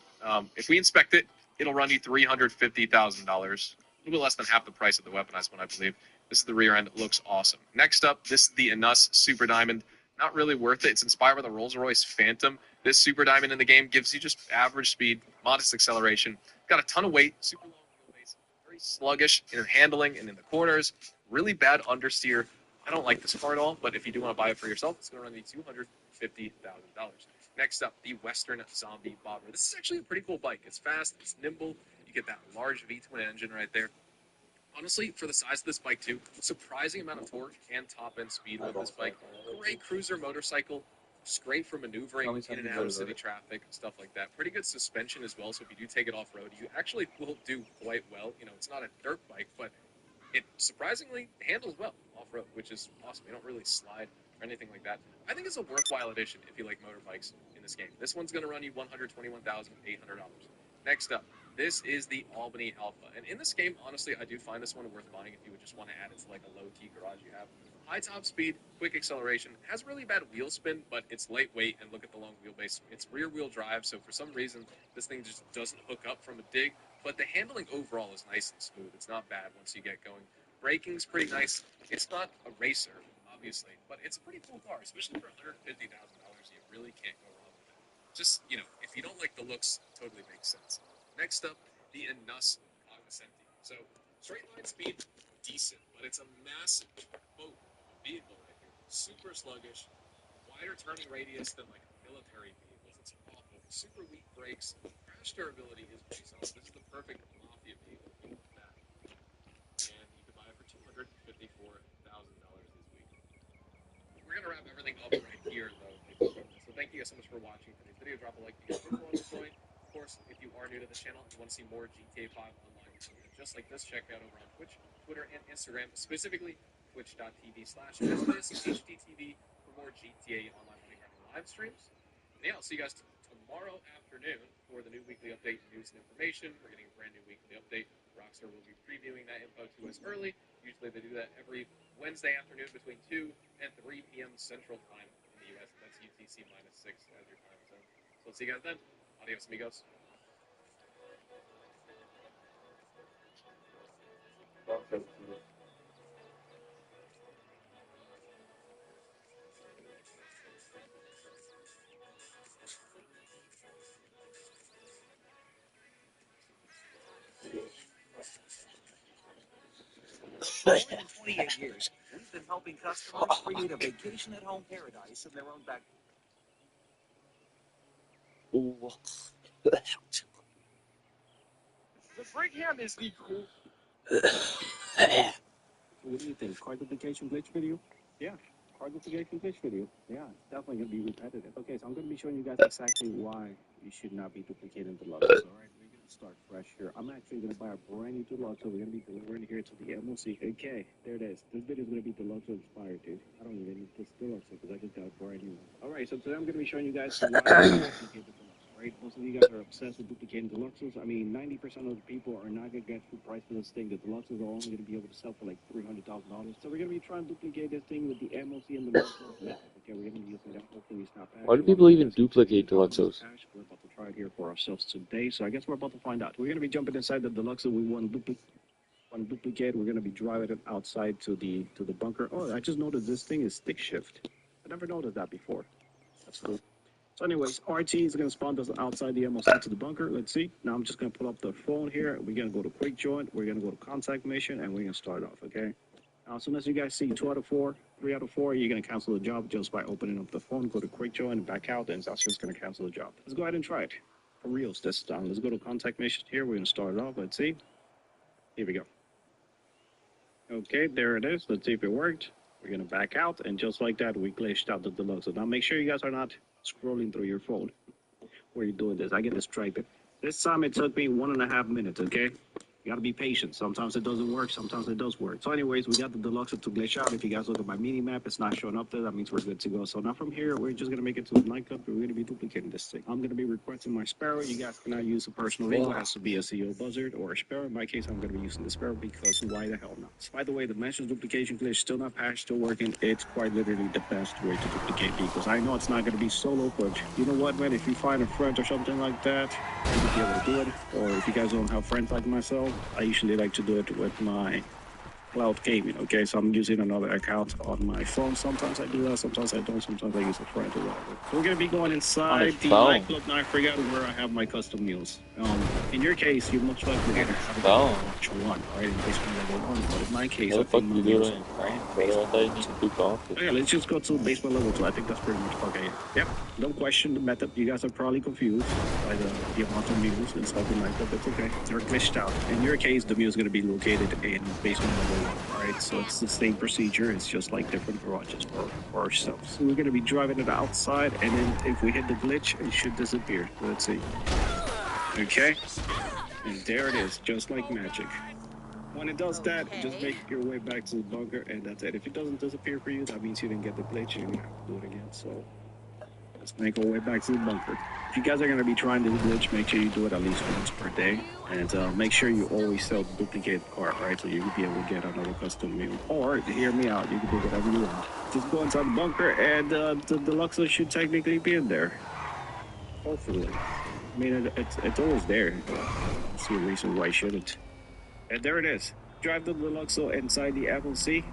If we inspect it, it'll run you $350,000. A little bit less than half the price of the weaponized one, I believe. This is the rear end. It looks awesome. Next up, this is the Anus Super Diamond. Not really worth it. It's inspired by the Rolls-Royce Phantom. This Super Diamond in the game gives you just average speed, modest acceleration. Got a ton of weight, super long wheelbase, very sluggish in handling and in the corners. Really bad understeer. I don't like this car at all, but if you do want to buy it for yourself, it's going to run you $250,000. Next up, the Western Zombie Bobber. This is actually a pretty cool bike. It's fast, it's nimble. You get that large V-twin engine right there. Honestly, for the size of this bike too, surprising amount of torque and top-end speed with this bike. Great cruiser motorcycle. It's great for maneuvering in and out of city traffic, stuff like that. Pretty good suspension as well, so if you do take it off-road, you actually will do quite well. You know, it's not a dirt bike, but it surprisingly handles well off-road, which is awesome. You don't really slide or anything like that. I think it's a worthwhile addition if you like motorbikes in this game. This one's going to run you $121,800. Next up, this is the Albany Alpha. And in this game, honestly, I do find this one worth buying if you would just want to add it to like a low-key garage you have. High top speed, quick acceleration, has really bad wheel spin, but it's lightweight, and look at the long wheelbase. It's rear-wheel drive, so for some reason, this thing just doesn't hook up from a dig, but the handling overall is nice and smooth. It's not bad once you get going. Braking's pretty nice. It's not a racer, obviously, but it's a pretty cool car, especially for $150,000. You really can't go wrong with it. Just, you know, if you don't like the looks, totally makes sense. Next up, the Anus Cognoscenti. So, straight line speed, decent, but it's a massive boat vehicle right here. Super sluggish, wider turning radius than like military vehicles. It's awful. Super weak brakes. Crash durability is pretty solid. This is the perfect mafia vehicle for that. And you can buy it for $254,000 this week. We're gonna wrap everything up right here, though. So thank you guys so much for watching today's video. Drop a like if you enjoyed. Of course, if you are new to the channel and want to see more GTA 5 online content just like this, check me out over on Twitch, Twitter, and Instagram, specifically twitch.tv/HDTV for more GTA Online Money Grinding live streams. And yeah, I'll see you guys tomorrow afternoon for the new weekly update, news and information. We're getting a brand new weekly update. Rockstar will be previewing that info to us early. Usually they do that every Wednesday afternoon between 2 and 3 p.m. Central Time in the U.S. That's UTC -6 as your time zone. So we'll see you guys then. Adios, amigos. For more than 28 years, we've been helping customers create a vacation-at-home paradise in their own back. The Brigham is the cool. What do you think? Card duplication glitch video? Yeah. Card duplication glitch video. Yeah, it's definitely going to be repetitive. Okay, so I'm going to be showing you guys exactly why you should not be duplicating the Deluxes. All right, we're going to start fresh here. I'm actually going to buy a brand new Deluxe, so we're going to be delivering here to the MOC. Okay, there it is. This video is going to be Deluxe inspired, dude. I don't even need this Deluxe because I just got a brand new one. All right, so today I'm going to be showing you guys why you duplicate the Deluxe. Right? Most of you guys are obsessed with duplicating Deluxes. I mean, 90% of the people are not going to get full price for this thing. The Deluxes are only going to be able to sell for like $300,000. So we're going to be trying to duplicate this thing with the MOC and the Deluxes method. Okay, we're going to be using that. Hopefully it's not bad. Why do people even duplicate Deluxes? We're about to try it here for ourselves today. So I guess we're about to find out. We're going to be jumping inside the Deluxe that we want to duplicate. On duplicate, we're gonna be driving it outside to the bunker. Oh, I just noticed this thing is stick shift. I never noticed that before. That's cool. So anyways, RT is going to spawn us outside the MLC to the bunker. Let's see. Now I'm just going to pull up the phone here. We're going to go to quick join. We're going to go to contact mission, and we're going to start off, okay? Now, as soon as you guys see 2 out of 4, 3 out of 4, you're going to cancel the job just by opening up the phone, go to quick join, back out, and that's just going to cancel the job. Let's go ahead and try it. For reals this time. Let's go to contact mission here. We're going to start it off. Let's see. Here we go. Okay, there it is. Let's see if it worked. We're going to back out, and just like that, we glitched out the deluxe. So now make sure you guys are not scrolling through your phone where you're doing this. I get distracted. This time it took me 1.5 minutes, okay? You gotta be patient. Sometimes it doesn't work, sometimes it does work. So anyways, we got the deluxe to glitch out. If you guys look at my mini map, it's not showing up there. That means we're good to go. So now from here, we're just gonna make it to the nightclub. We're gonna be duplicating this thing. I'm gonna be requesting my Sparrow. You guys cannot use a personal vehicle. It has to be a CEO Buzzard or a Sparrow. In my case, I'm gonna be using the Sparrow because why the hell not? By the way, the Mansions duplication glitch still not patched, still working. It's quite literally the best way to duplicate vehicles. I know it's not gonna be solo, but you know what, man? If you find a friend or something like that, you'll be able to do it. Or if you guys don't have friends like myself, I usually like to do it with my cloud gaming, okay? So I'm using another account on my phone. Sometimes I do that, sometimes I don't, sometimes I use a friend or whatever. So we're gonna be going inside the nightclub. Now I forgot where I have my custom meals. In your case, you much likely gonna have which one, right? In basement level 1, but in my case, I think my meals are okay, let's just go to basement level 2. I think that's pretty much okay. Yep, don't question the method. You guys are probably confused by the amount of meals inside the nightclub. It's okay, they're glitched out. In your case, the meal is gonna be located in basement level 1, right? So it's the same procedure, it's just like different garages for ourselves. So we're gonna be driving it outside, and then if we hit the glitch, it should disappear. Let's see. Okay, and there it is, just like magic. When it does that, just make your way back to the bunker, and that's it. If it doesn't disappear for you, that means you didn't get the glitch, and you're gonna have to do it again. So let's make our way back to the bunker. If you guys are gonna be trying this glitch, make sure you do it at least once per day, and make sure you always sell the duplicate car, right? So you can be able to get another custom meal. Or hear me out, you can do whatever you want. Just go inside the bunker, and the deluxe should technically be in there. Hopefully. I mean, it's always there. I don't see a reason why I shouldn't. And there it is. Drive the Deluxo inside the FLC.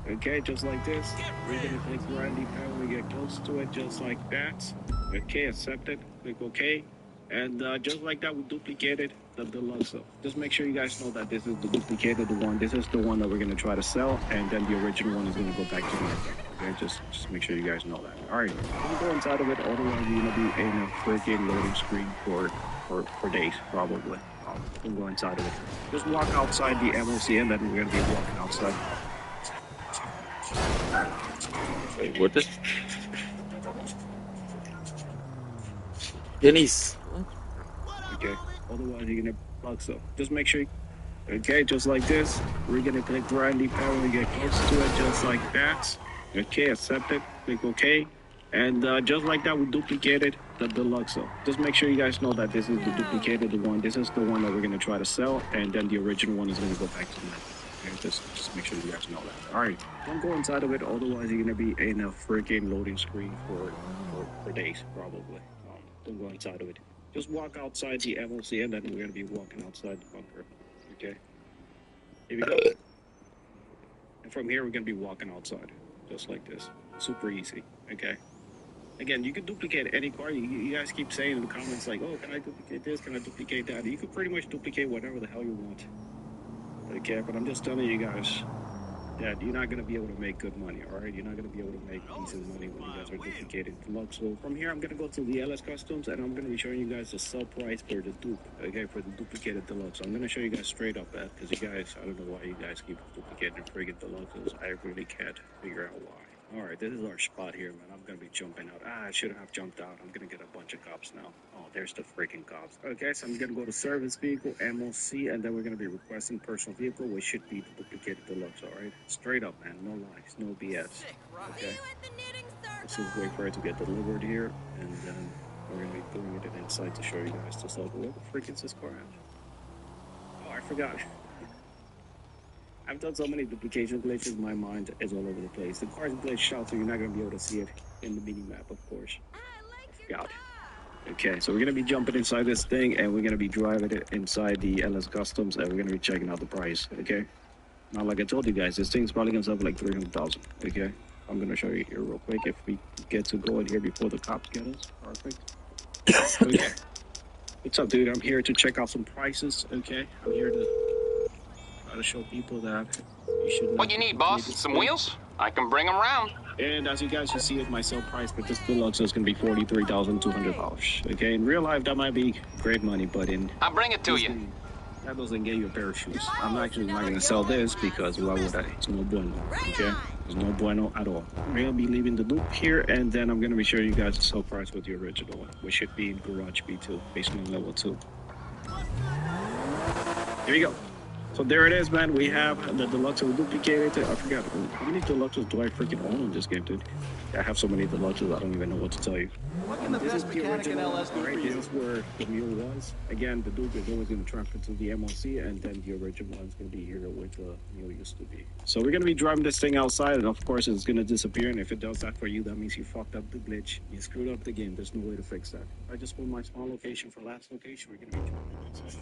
Okay, just like this. We're gonna click right the power. We get close to it, just like that. Okay, accept it. Click OK. And just like that, we duplicated the Deluxo. Just make sure you guys know that this is the duplicated one. This is the one that we're gonna try to sell, and then the original one is gonna go back to the market. Okay, just make sure you guys know that. All right, we'll go inside of it. Otherwise, you're gonna be in a freaking loading screen for days, probably. We'll go inside of it. Just walk outside the MOC, and then we're gonna be walking outside. Wait, what is? Dennis. Okay. Otherwise, you're gonna plug so. Just make sure. Okay, just like this. We're gonna click right the power and get close to it, just like that. Okay, accept it. Click OK. And just like that, we duplicated the Deluxo. Just make sure you guys know that this is the duplicated one. This is the one that we're gonna try to sell, and then the original one is gonna go back to the market. Okay, just make sure you guys know that. All right, don't go inside of it. Otherwise, you're gonna be in a freaking loading screen for days, probably. Don't go inside of it. Just walk outside the MLC, and then we're gonna be walking outside the bunker. Okay. Here we go. And from here, we're gonna be walking outside, just like this. Super easy. Okay. Again, you can duplicate any car. You guys keep saying in the comments like, oh, can I duplicate this? Can I duplicate that? You can pretty much duplicate whatever the hell you want. Okay, but I'm just telling you guys that you're not going to be able to make good money, all right? You're not going to be able to make decent money when you guys are duplicating deluxe. So from here, I'm going to go to the LS Customs, and I'm going to be showing you guys the sell price for the dupe, okay, for the duplicated deluxe. So I'm going to show you guys straight up that, because you guys, I don't know why you guys keep duplicating friggin' deluxes. I really can't figure out why. All right, this is our spot here, man. I'm going to be jumping out. I shouldn't have jumped out. I'm going to get a bunch of cops now. Oh, there's the freaking cops. Okay, so I'm going to go to service vehicle, MOC, and then we're going to be requesting personal vehicle, which should be the duplicated deluxe, all right? Straight up, man. No lies, no BS. Okay. Let's just wait for it to get delivered here, and then we're going to be doing it inside to show you guys the sell. Where the freak is this car at? Oh, I forgot. I've done so many duplication glitches, my mind is all over the place. The car's glitched out, so you're not going to be able to see it in the mini map, of course. I forgot. Okay, so we're gonna be jumping inside this thing, and we're gonna be driving it inside the LS Customs, and we're gonna be checking out the price. Okay. Now, like I told you guys, this thing's probably gonna sell for like 300,000. Okay. I'm gonna show you here real quick if we get to go in here before the cops get us. Perfect. Okay. What's up, dude? I'm here to check out some prices. Okay. I'm here to try to show people that you should not What you need, boss? duplicate this Some thing. wheels? I can bring them round. And as you guys can see, it my sale price for this deluxe is going to be $43,200. Okay, in real life that might be great money, but in I'll bring it to you. Disney, that doesn't get you a pair of shoes. I'm actually not going to sell this because why would I? It's no bueno. Okay, it's no bueno at all. We're going to be leaving the loop here, and then I'm going to be showing you guys the sale price with the original one, which should be in Garage B2, basement level 2. Here we go. So there it is, man. We have the deluxe we duplicated. I forgot how many deluxes do I freaking own in this game, dude? I have so many deluxes, I don't even know what to tell you. What can the best mechanic in LS do for Right, you? this is where the mule was. Again, the Duke is always going to transfer to the MLC, and then the original one's going to be here where the mule used to be. So we're going to be driving this thing outside, and of course it's going to disappear. And if it does that for you, that means you fucked up the glitch. You screwed up the game. There's no way to fix that. I just put my small location for last location. We're going to be driving outside,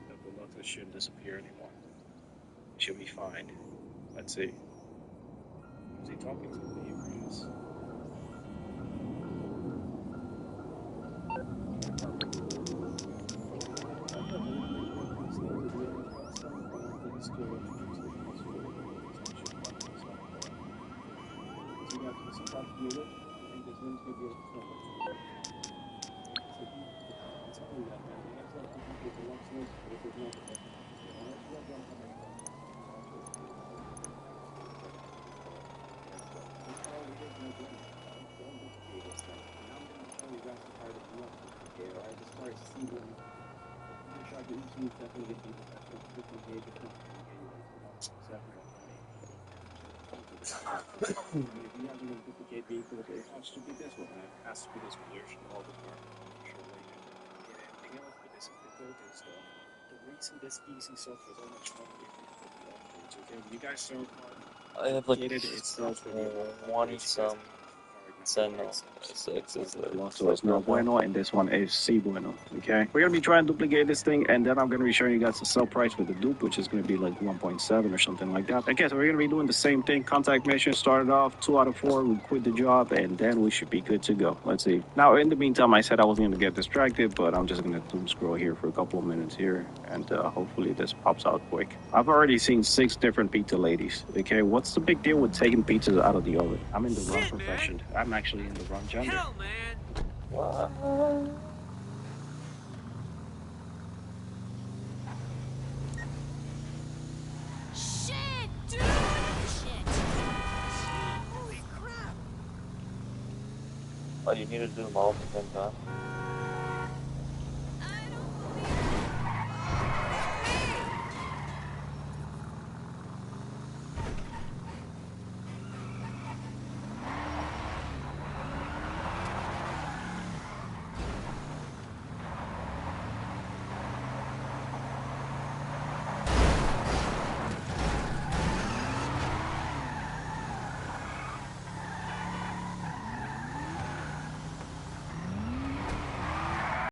and the deluxes shouldn't disappear anymore. Should be fine. Let's see. Is he talking to the neighbors? You guys saw I have like itself 20 some Sentinel 6 is So it's no bueno, and this one is si bueno. Okay, we're gonna be trying to duplicate this thing, and then I'm gonna be showing you guys the sell price with the dupe, which is gonna be like 1.7 or something like that. Okay, so we're gonna be doing the same thing. Contact mission started off 2 out of 4. We quit the job, and then we should be good to go. Let's see. Now, in the meantime, I said I wasn't gonna get distracted, but I'm just gonna doom scroll here for a couple of minutes here, and hopefully this pops out quick. I've already seen 6 different pizza ladies. Okay, what's the big deal with taking pizzas out of the oven? I'm in the wrong profession. I'm actually in the wrong gender. Hell, man. What? Shit, dude! Shit. Holy crap. Oh, you need to do them all at the same time?